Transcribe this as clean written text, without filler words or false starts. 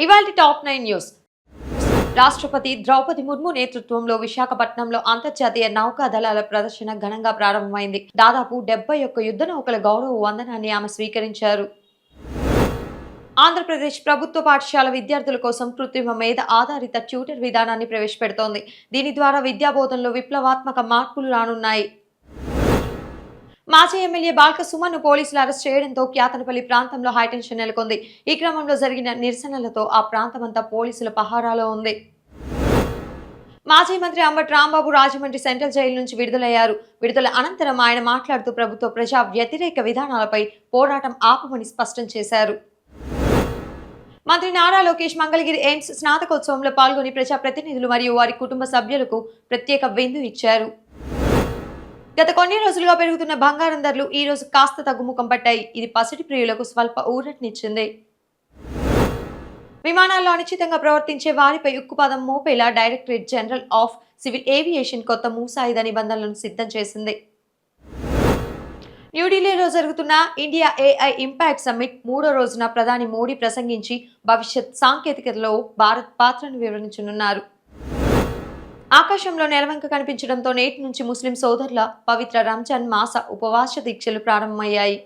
ఇవాల్టి top 9 news. రాష్ట్రపతి ద్రౌపది ముర్ము నేతృత్వంలో విశాఖపట్నంలో అంతర్జాతీయ నౌకా దళాల ప్రదర్శన ఘనంగా ప్రారంభమైంది. దాదాపు 71 యుద్ధ నౌకల గౌరవ వందనాన్ని ఆమె స్వీకరించారు. ఆంధ్రప్రదేశ్ ప్రభుత్వ పాఠశాల విద్యార్థుల కోసం కృత్రిమ మేధ ఆధారిత ట్యూటర్ విధానాన్ని ప్రవేశపెడుతోంది. దీని ద్వారా విద్యాబోధనలో విప్లవాత్మక మార్పులు రానున్నాయి. మాజీ ఎమ్మెల్యే బాల్క సుమన్ను పోలీసులు అరెస్ట్ చేయడంతో క్యాతనపల్లి ప్రాంతంలో హైటెన్షన్ నెలకొంది. ఈ క్రమంలో జరిగిన నిరసనలతో ఆ ప్రాంతమంతా పోలీసుల పహారాలో ఉంది. మాజీ మంత్రి అంబటి రాంబాబు రాజమండ్రి సెంట్రల్ జైలు నుంచి విడుదలయ్యారు. విడుదల అనంతరం ఆయన మాట్లాడుతూ ప్రభుత్వ ప్రజా వ్యతిరేక విధానాలపై పోరాటం ఆపమని స్పష్టం చేశారు. మంత్రి నారా లోకేష్ మంగళగిరి ఎయిమ్స్ స్నాతకోత్సవంలో పాల్గొని ప్రజాప్రతినిధులు మరియు వారి కుటుంబ సభ్యులకు ప్రత్యేక విందు ఇచ్చారు. గత కొన్ని రోజులుగా పెరుగుతున్న బంగారం ధరలు ఈ రోజు కాస్త తగ్గుముఖం పట్టాయి. ఇది పసిడి ప్రియులకు స్వల్ప ఊరటనిచ్చింది. విమానాల్లో అనుచితంగా ప్రవర్తించే వారిపై ఉక్కుపాదం మోపేలా directorate general of civil aviation కొత్త ముసాయిదా నిబంధనలను సిద్ధం చేసింది. న్యూఢిల్లీలో జరుగుతున్న ఇండియా ఏఐ ఇంపాక్ట్ సమ్మిట్ 3వ రోజున ప్రధాని మోడీ ప్రసంగించి భవిష్యత్ సాంకేతికతలో భారత్ పాత్రను వివరించనున్నారు. ఆకాశంలో నెలవంక కనిపించడంతో నేటి నుంచి ముస్లిం సోదరుల పవిత్ర రంజాన్ మాస ఉపవాస దీక్షలు ప్రారంభమయ్యాయి.